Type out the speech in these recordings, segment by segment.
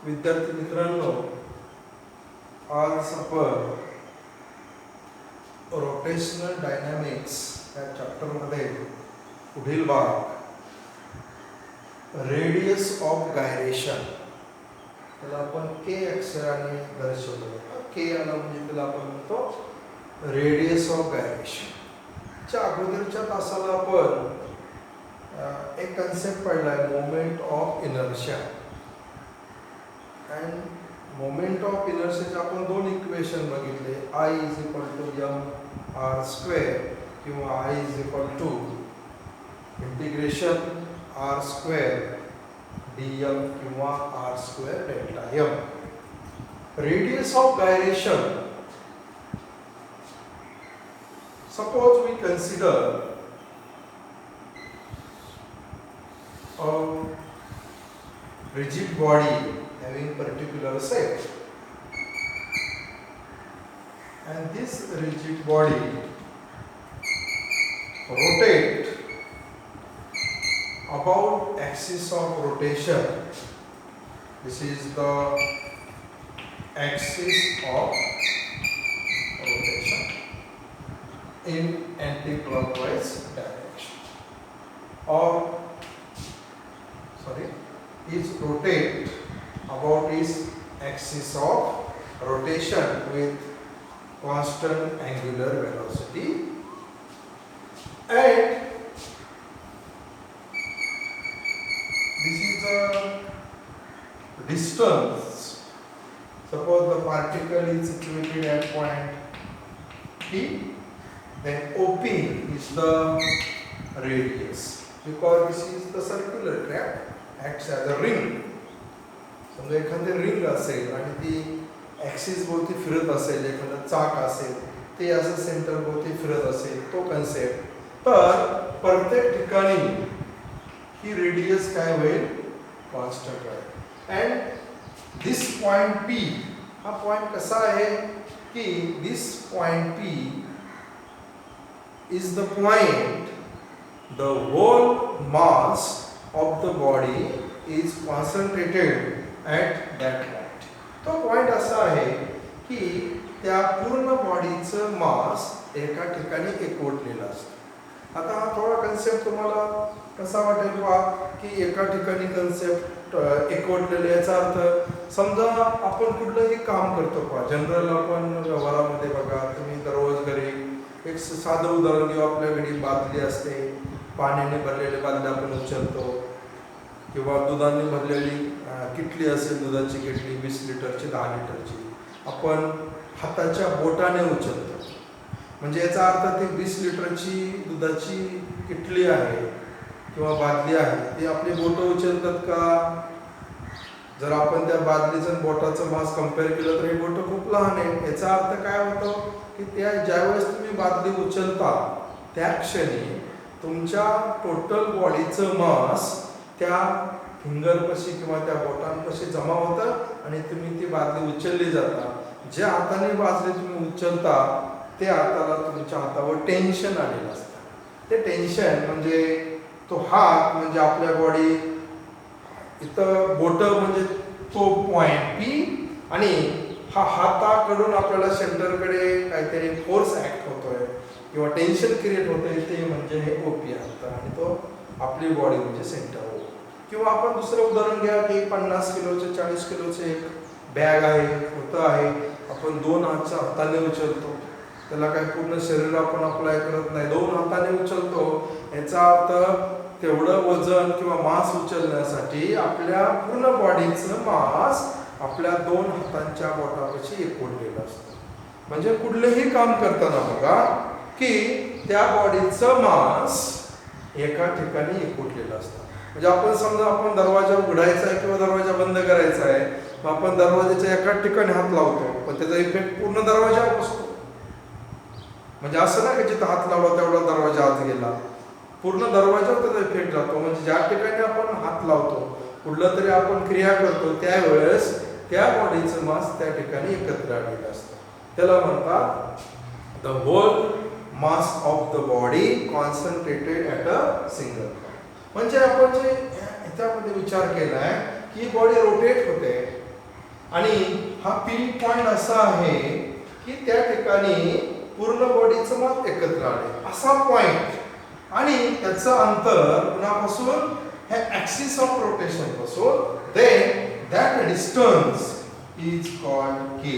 विद्यार्थी मित्रांनो, आज आपण रोटेशनल डायनॅमिक्स या चॅप्टरमध्ये पुढील भाग रेडियस ऑफ गायरेशन, त्याला आपण के अक्षराने दर्शवतो. के आला म्हणजे त्याला आपण म्हणतो रेडियस ऑफ गायरेशन. च्या अगोदरच्या तासाला आपण एक कन्सेप्ट पडला आहे, moment of inertia. And moment of इनर्शियाचे आपण दोन इक्वेशन बघितले, I is equal to M R square किंवा I is equal to integration R square D M किंवा R square delta M. Radius of gyration, suppose we consider a rigid body having particular shape, and this rigid body rotate about axis of rotation. This is the axis of rotation in anti-clockwise direction, or is rotate about its axis of rotation with constant angular velocity, and this is the distance. Suppose the particle is situated at point P, then OP is the radius, because this is the circular track, acts as a ring. समजा एखादी ring असेल आणि ती axis भोवती फिरत असेल, एखादं चाक असेल ते असं सेंटर भोवती फिरत असेल, तो कन्सेप्ट. तर प्रत्येक ठिकाणी ही रेडियस काय होईल, कॉन्स्टंट राहील. अँड दिस पॉइंट पी, हा पॉइंट कसा आहे की this point P is the point the whole mass of the body is concentrated at that point. तो पॉइंट असा आहे की त्या पूर्ण बॉडीचं मास एका ठिकाणी एकवटलेलं असतं. आता हा थोडा कन्सेप्ट तुम्हाला कसा वाटेल बा की एका ठिकाणी कन्सेप्ट एकवटलेले, याचा अर्थ समजा आपण कुठलंही काम करतो पहा, जनरल आपण व्यवहारामध्ये बघा, तुम्ही दररोज घरी एक साधं उदाहरण देऊ, आपल्या घरी बादली असते, पाण्याने भरलेले बादली आपण उचलतो, किंवा दुधाने भरलेली किटली असेल, दुधाची किटली 20 लिटरची 10 लिटरची, आपण हाताच्या बोटाने उचलतो. म्हणजे याचा अर्थ ती 20 लिटरची दुधाची किटली आहे किंवा बादली आहे, ती आपली बोटं उचलतात का? जर आपण त्या बादलीचं बोटाचं मास कम्पेअर केलं तर ही बोटं खूप लहान आहे. याचा अर्थ काय होतो की त्या ज्यावेळेस तुम्ही बादली उचलता त्या क्षणी तुमच्या टोटल बॉडीचं मास त्या फिंगरपाशी किंवा त्या बोटांपाशी जमा होतं आणि तुम्ही ती बादली उचलली जाता. ज्या हाताने बादली तुम्ही उचलता त्या हाताला तुमच्या हातावर टेन्शन आलेलं असतं. ते टेन्शन म्हणजे तो हात म्हणजे आपल्या बॉडी, इथं बोटं म्हणजे तो पॉइंट पी, आणि हा हाताकडून आपल्याला सेंटरकडे काहीतरी फोर्स ॲक्ट होतोय किंवा टेन्शन क्रिएट होतंय, ते म्हणजे हे ओपी असतं, आणि तो आपली बॉडी म्हणजे सेंटर हो. किंवा आपण दुसरं उदाहरण घ्या की 50 किलोचे 40 किलोचे एक बॅग आहे, होतं आहे, आपण 2 हाताने उचलतो, त्याला काय पूर्ण शरीर आपण अप्लाय करत नाही, 2 हाताने उचलतो. याचा अर्थ तेवढं वजन किंवा मास उचलण्यासाठी आपल्या पूर्ण बॉडीचं मास आपल्या 2 हातांच्या बोटापाशी एकवटलेलं असतं. म्हणजे कुठलंही काम करताना बघा की त्या बॉडीचं मास एका ठिकाणी एकवटलेलं असतं. म्हणजे आपण समजा आपण दरवाजा उघडायचा आहे किंवा दरवाजा बंद करायचा आहे, मग आपण दरवाजाच्या एका ठिकाणी हात लावतो, पण त्याचा इफेक्ट पूर्ण दरवाजावर बसतो. म्हणजे असं ना की जिथं हात लावला तेवढा दरवाजा आत गेला, पूर्ण दरवाजावर त्याचा इफेक्ट जातो. म्हणजे ज्या ठिकाणी आपण हात लावतो, कुठलं तरी आपण क्रिया करतो, त्यावेळेस त्या बॉडीचं मास त्या ठिकाणी एकत्र आलेलं असतं. त्याला म्हणतात the whole mass of the body concentrated at a single point. म्हणजे आपण जे ह्याच्यामध्ये विचार केलाय की बॉडी रोटेट होते, आणि हा पी पॉइंट असा आहे की त्या ठिकाणी पूर्ण बॉडीचं मास एकत्र आले असा पॉइंट आणि त्याचं अंतर कुणापासून हे ऍक्सिस ऑफ रोटेशन पासून then that distance is called K.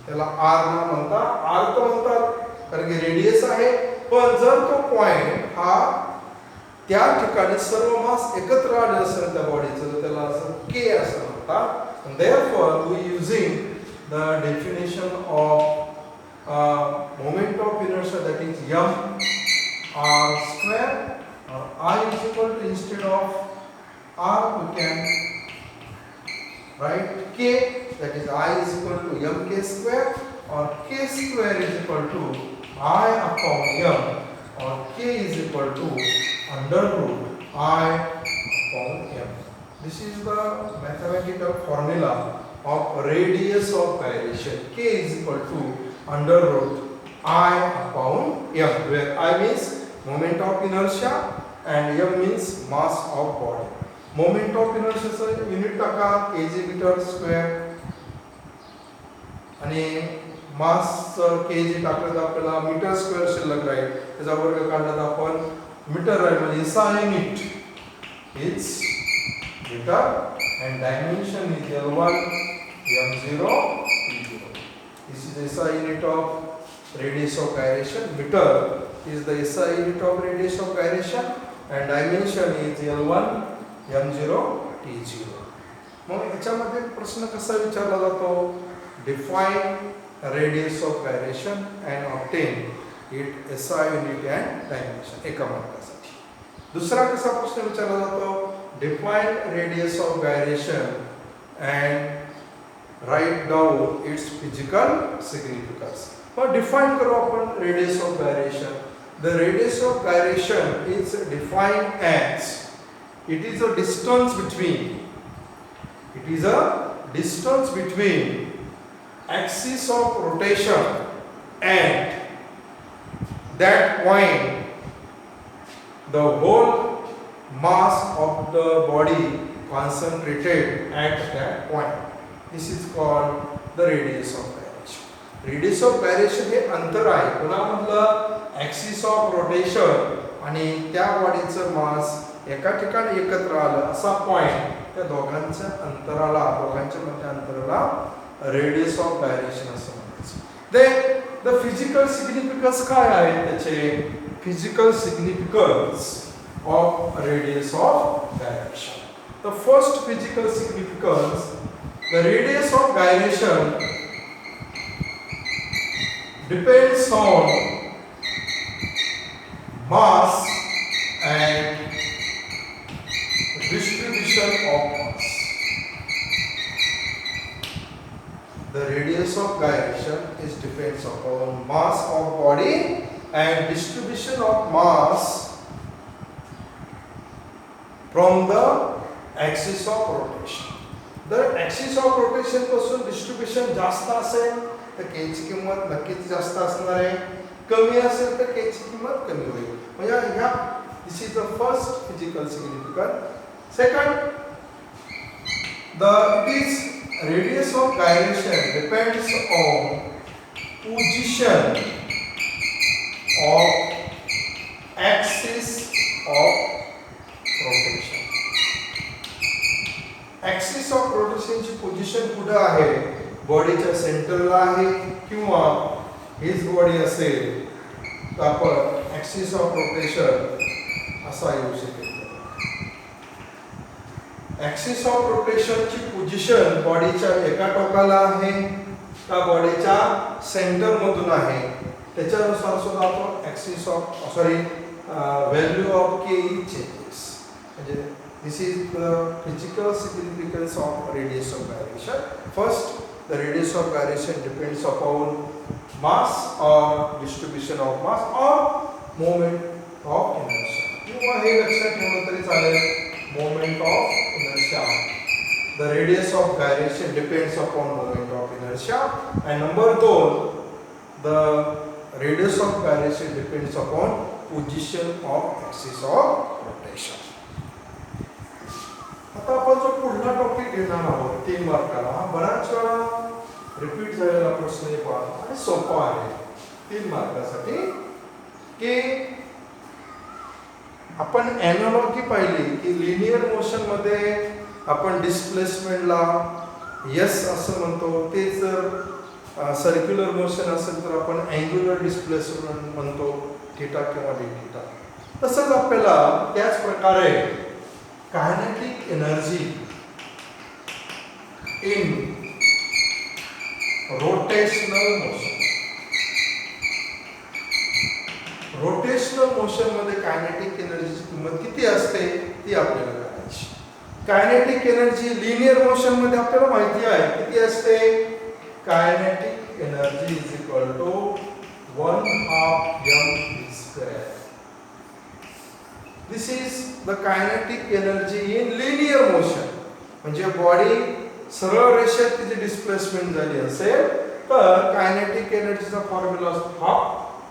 त्याला आर ना म्हणतात. आर तर म्हणतात कारण की रेडियस आहे, पण जर तो पॉइंट हा त्या ठिकाणी सर्व मास एकत्र आले असेल त्या बॉडीचं तर त्याला असं के असं म्हणतात. And therefore we using the definition of moment of inertia, that is m r square, or I is equal to, instead of r we can write k, that is I is equal to mk square, or k square is equal to I upon m, or k is equal to under root I upon m. This is the mathematical formula of radius of gyration. K is equal to under root I upon m, where I means moment of inertia and m means mass of body. Moment of inertia चा unit टाका kg metre square आणि मास kg टाकलं तर आपल्याला metre square शिल्लक राहील. त्याचा वर्ग काढला तर आपण मीटर राहील, म्हणजे SI unit is meter and dimension is L1, M0, P0. This is the SI unit of radius of gyration. Meter is the SI unit of radius of gyration and dimension is L1, M0, T0. मग याच्यामध्ये प्रश्न कसा विचारला जातो? Define radius of gyration and obtain its SI unit and dimension. एका मार्कासाठी. दुसरा कसा प्रश्न विचारला जातो? Define radius of gyration and write down its physical significance. Now define करो अपन radius of gyration. The radius of gyration is defined as it is a distance between axis of rotation and that point the whole mass of the body concentrated at that point. This is called the radius of gyration. Radius of gyration हे अंतर आहे कोणामधलं axis of rotation आणि त्या बॉडीचं मास एका ठिकाणी एकत्र आलं असा पॉइंट, त्या दोघांच्या मध्ये अंतराला radius of gyration असं म्हणायचं. Then the physical significance काय आहे त्याचे? Physical significance of radius of gyration. The first physical significance, the radius of gyration depends on mass and distribution of mass. The radius of gyration is depends upon mass of body and distribution of mass from the axis of rotation. जर axis of rotation पासून distribution जास्त असेल तर k ची किंमत नक्कीच जास्त असणार आहे, कमी असेल तर k ची किंमत कमी होईल. म्हणजे ह्या this is the first physical significance. Second, the radius of gyration depends on position of axis of rotation. Axis of rotation ची पोझिशन कुठे आहे? बॉडीच्या सेंटरला आहे किंवा हीच बॉडी असेल तर आपण ऍक्सिस ऑफ रोटेशन असा येऊ शकेल. ऍक्सिस ऑफ रोटेशन ची पोझिशन बॉडीच्या एका टोकाला आहे का बॉडीच्या सेंटर मधून आहे, त्याच्यानुसार सुद्धा आपण axis of value of K changes. म्हणजे this is the physical significance of radius of gyration. First, the radius of gyration depends upon mass or distribution of mass or moment of inertia. किंवा हे लक्षात ठेवलं तरी चालेल, moment of inertia. The radius of gyration depends upon moment of inertia. And number 2, the radius of gyration depends upon position of axis of rotation. आता आपण जो पुढला टॉपिक घेणार आहोत 3 मार्काला, हा बराच वेळा रिपीट झालेला प्रश्न आहे आणि सोपा आहे 3 मार्कासाठी. की आपण एनालॉजी पाहिली की लिनियर मोशन मध्ये आपण डिस्प्लेसमेंटला यस असं म्हणतो, ते जर सर्क्युलर मोशन असेल तर आपण अँग्युलर डिस्प्लेसमेंट म्हणतो, थीटा किंवा डी थीटा. तसंच आपल्याला त्याच प्रकारे kinetic energy in rotational motion, rotational motion मध्ये कायनेटिक एनर्जीची किंमत किती असते ती आपल्याला करायची. कायनेटिक एनर्जी लिनियर मोशन मध्ये आपल्याला माहिती आहे किती असते. Kinetic energy is equal to 1/2 m². This is the kinetic energy in linear motion. म्हणजे बॉडी सरळ रेषेत तिची डिस्प्लेसमेंट झाली असेल तर कायनेटिक एनर्जीचा फॉर्म्युला असतो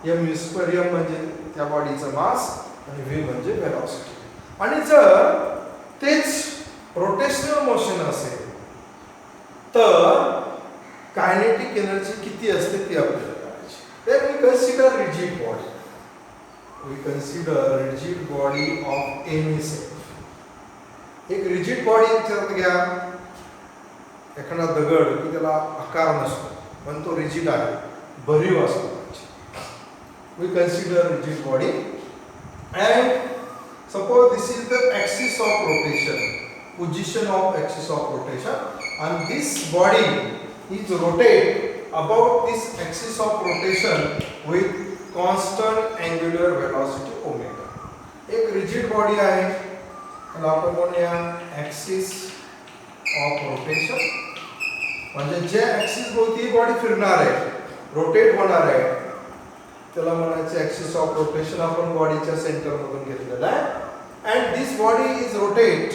1/2 m². m म्हणजे त्या बॉडीचं मास आणि v म्हणजे वेलोसिटी. आणि जर तेच रोटेशनल मोशन असेल तर कायनेटिक एनर्जी किती असते ती आपल्याला करायची. Then we consider rigid body. We consider rigid body of any shape. एक रिजिड बॉडी विचारात घ्या. एखादा दगड की त्याला आकार नसतो पण तो रिजिड आहे, भरीव असतो. We consider rigid body and suppose this is the axis of rotation, position of axis of rotation, and this body is rotate about this axis of rotation with constant angular velocity omega. एक rigid body आहे त्याला आपण म्हणूया axis of rotation. म्हणजे जे axis भोवती body फिरणार आहे, रोटेट होणार आहे, त्याला म्हणायचे ॲक्सिस ऑफ रोटेशन. आपण बॉडीच्या सेंटर मधून घेतलेला आहे. and this body is rotate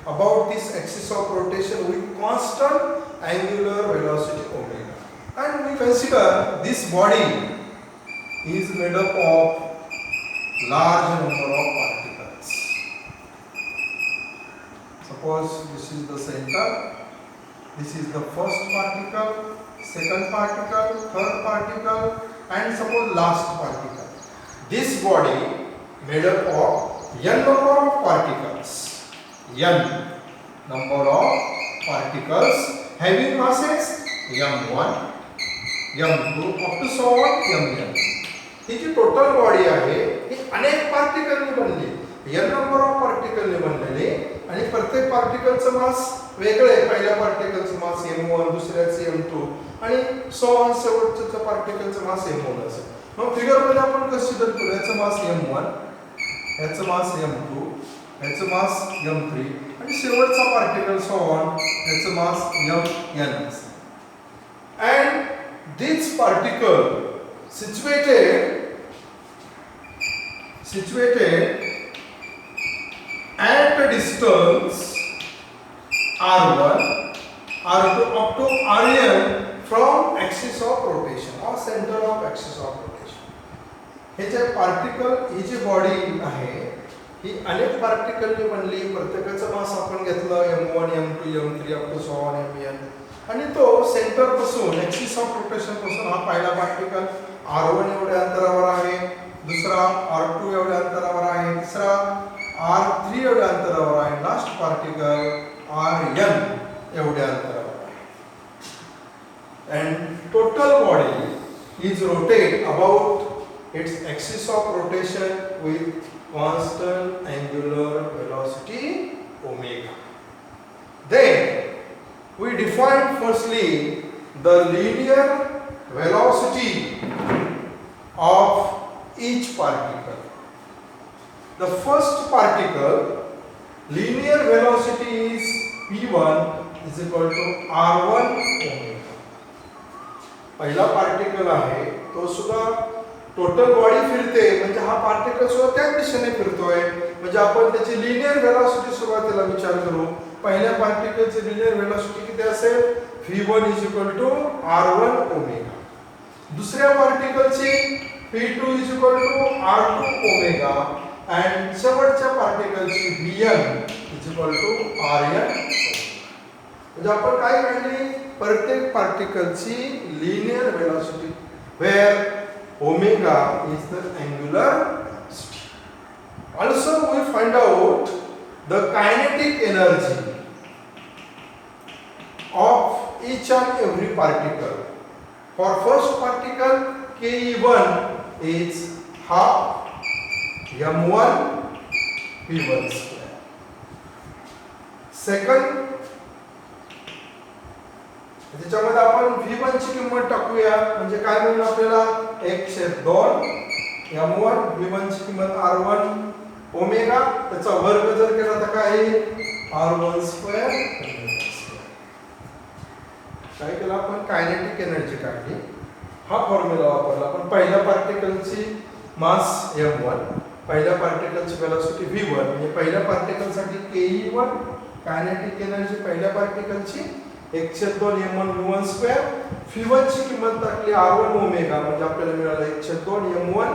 about this axis of rotation with constant angular velocity omega. And we consider this body is made up of large number of particles. Suppose this is the center, this is the first particle, second particle, third particle, and suppose last particle. This body made up of n number of particles, n number of particles having masses m1, m2 up to so on mn. ही जी total body आहे ही अनेक पार्टिकलने बनली, n number of पार्टिकलने बनलेली आणि प्रत्येक पार्टिकलचं मास वेगळे. पहिल्या पार्टिकलचं मास m1, दुसऱ्याचं m2 आणि सो ऑन शेवटच्या पार्टिकलचं मास m1 असेल. मग फिगर मध्ये आपण कन्सिडर करू याचं मास m1, याचं मास m2, याचं मास m3 आणि शेवटचा पार्टिकल सो ऑन याचं मास mn असेल. And this particle situated at a distance r1, r2 up to rn from axis of rotation or center of axis of rotation. हे जे पार्टिकल, ही जी बॉडी आहे ही अनेक पार्टिकलने बनली. प्रत्येकाचं मास आपण घेतलं m1, m2, m3 up to so on mn. आणि तो सेंटर पासून ॲक्सिस ऑफ रोटेशन पासून हा पहिला पार्टिकल r1 एवढ्या अंतरावर आहे, दुसरा r2 एवढ्या अंतरावर आहे, तिसरा r3 एवढ्या अंतरावर आहे, लास्ट पार्टिकल rn एवढ्या अंतरावर आहे. and total body is rotate about its axis of rotation with constant angular velocity omega. Then we define firstly the linear velocity of each particle. The first particle linear velocity is p1 is equal to r1 omega. पहिला particle आहे तो सुद्धा total body फिरते म्हणजे हा particle सुद्धा त्याच दिशेने फिरतोय. म्हणजे आपण त्याची लिनियर वेलोसिटी सुरुवातीला विचार करू. पहिल्या पार्टिकलची लिनियर वेलोसिटी किती असेल v1 is equal to r1 omega. दुसऱ्या पार्टिकलची p2 is equal to r2 omega and शेवटच्या पार्टिकलची vn is equal to Rn. म्हणजे आपण काय काढली प्रत्येक पार्टिकलची linear velocity where omega is the angular velocity. Also we find out the kinetic energy of each and every particle. For first particle Ke1 is half m1 v1 square. Second, त्याच्यामध्ये आपण v1 ची किंमत टाकूया म्हणजे काय मिळेल आपल्याला 1/2 m1 v1 ची किंमत r1 ओमेगा त्याचा वर्ग जर केला तर काय येईल r1 स्क्वेअर काय केलं आपण कायनेटिक एनर्जी काढली हा फॉर्म्युला वापरला पण पहिल्या पार्टिकलची मास m1 पहिल्या पार्टिकलची वेलोसिटी v1 म्हणजे पहिल्या पार्टिकलसाठी ke1 कायनेटिक एनर्जी पहिल्या पार्टिकलची 1/2 m1 v1 स्क्वेअर v1 ची किंमत टाकली r1 ओमेगा म्हणजे आपल्याला मिळालं 1/2 m1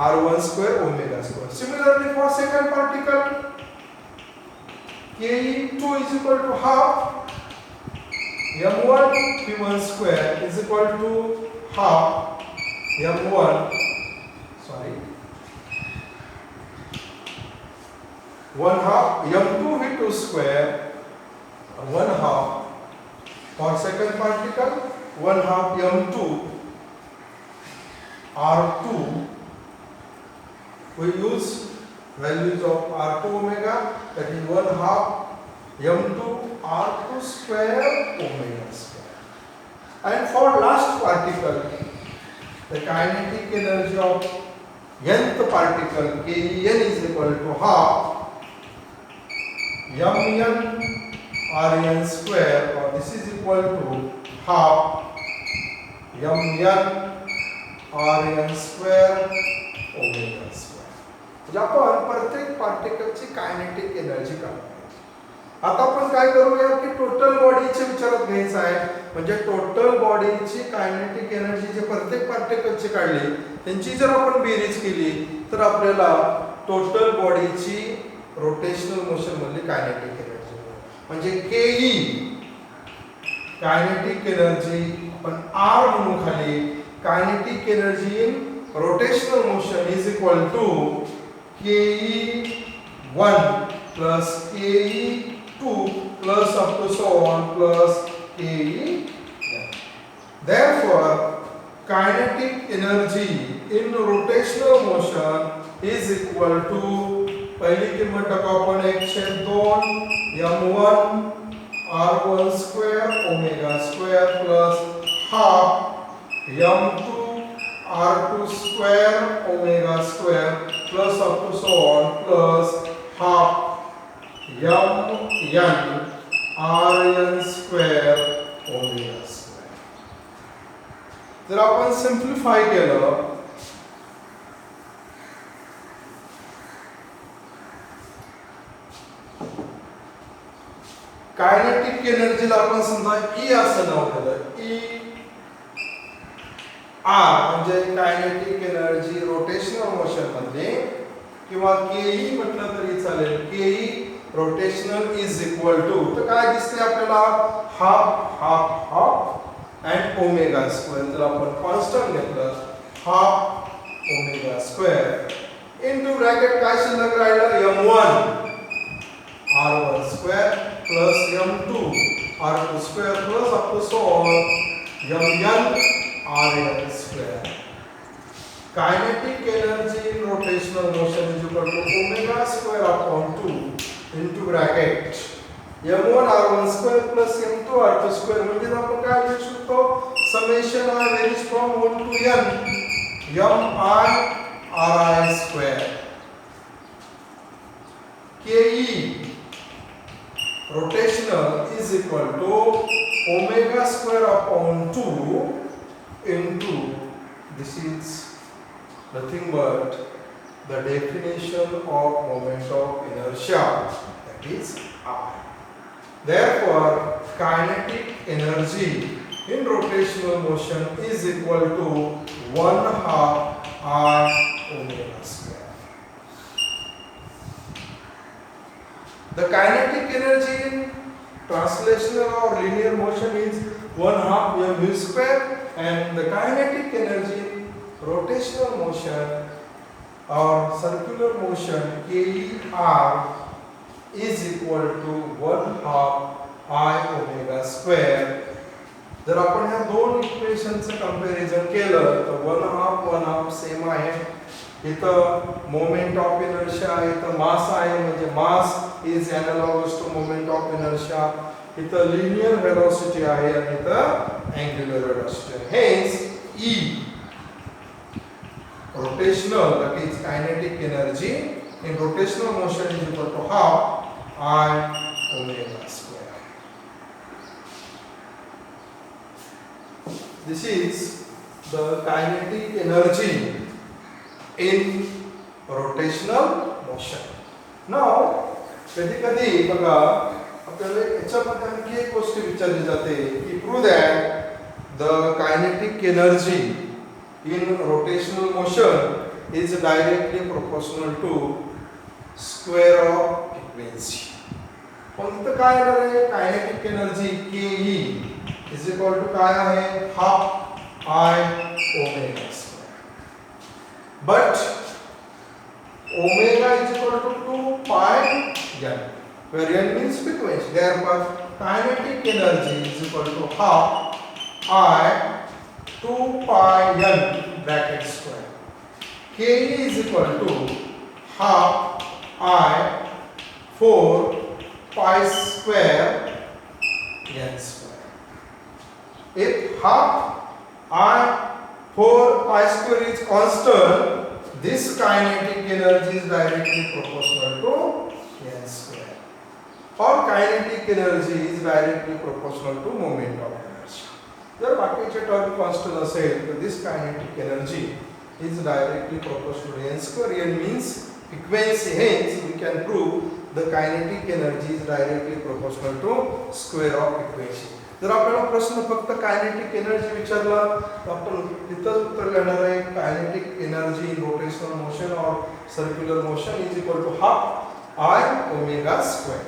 r1 square omega square. Similarly for second particle ke2 is equal to half m1 v1 square is equal to half m1 1 half m2 v2 square 1 half for second particle 1 half m2 r2 we use values of r2 omega that is 1 half m2 r2 square omega square. And for last particle the kinetic energy of nth particle Ken is equal to half mn Rn square or this is equal to half mn Rn square omega square. म्हणजे आपण प्रत्येक पार्टिकलची kinetic energy काढू. आता आपण काय करूया की total बॉडीचे विचारात घ्यायचं आहे म्हणजे टोटल बॉडीची कायनेटिक एनर्जी जे प्रत्येक पार्टिकलची काढली त्यांची जर आपण बेरीज केली तर आपल्याला टोटल बॉडीची रोटेशनल मोशन मधली कायनेटिक एनर्जी म्हणजे ke कायनेटिक एनर्जी आपण r म्हणून खाली kinetic energy in rotational motion is equal to ke1 plus ke2 plus up to so on plus ke. Therefore kinetic energy in rotational motion is equal to पहिली किंमत टाकू आपण 1/2 m1 r1 square omega square plus half m2 r2 square omega square plus up to so on plus half mn Rn square omega square. जर आपण सिंप्लिफाय केलं kinetic एनर्जीला आपण समजा E असं नाव दिलं E R म्हणजे कायनेटिक एनर्जी रोटेशनल मोशन मध्ये किंवा ke म्हटलं तरी चालेल ke rotational is equal to तर काय दिसते आपल्याला half half half and omega square जर आपण कॉन्स्टंट घेतलं half omega square into bracket काय शिल्लक राहिलं m1 r1 square plus m2 r2 square plus up to so on mn Rn square. Kinetic energy in rotational motion is equal to omega square upon 2 into bracket m1 r1 square plus m2 r2 square म्हणजे आपण काय लिहू शकतो summation I varies from 1 to n mi ri square ke rotational is equal to omega square upon 2 into this is nothing but the definition of moment of inertia that is I. Therefore kinetic energy in rotational motion is equal to 1/2 I omega square. The kinetic energy in translational or linear motion is 1/2 mv square, and the kinetic energy in rotational motion or circular motion KER is equal to 1/2 I omega square. जर आपण ह्या दोन इक्वेशनचं comparison केलं तर 1/2 same आहे. इथं moment of inertia आहे, इथं मास आहे, म्हणजे mass is analogous to moment of inertia. इथं लिनियर वेलोसिटी आहे आणि इथं अँग्युलर वेलोसिटी आहे. Hence E rotational, that is kinetic energy in rotational motion is equal to 1/2 I omega square. This is the kinetic energy in rotational motion. Now कधी-कधी बघा आपल्याला याच्यामध्ये आणखी एक गोष्ट विचारली जाते की prove that the kinetic energy in rotational motion is directly proportional to square of frequency. पण इथं काय येणार आहे? Kinetic energy KE is equal to काय आहे? 1/2 I omega square. But omega is equal to 2 pi n, where n means frequency. Therefore, kinetic energy is equal to 1/2 I 2 pi n bracket square. Ke is equal to 1/2 I 4 pi square n square. If 1/2 I 4 pi square is constant, this kinetic energy is directly proportional to n square. Or kinetic energy is directly proportional to moment of inertia. जर बाकीचे term constant असेल तर this kinetic energy is directly proportional to n square. n means frequency. Hence we can prove the kinetic energy is directly proportional to square of frequency. जर आपल्याला प्रश्न फक्त kinetic energy विचारला तर आपण तिथंच उत्तर लिहिणार आहे kinetic energy in rotational motion और circular motion is equal to 1/2 I omega square.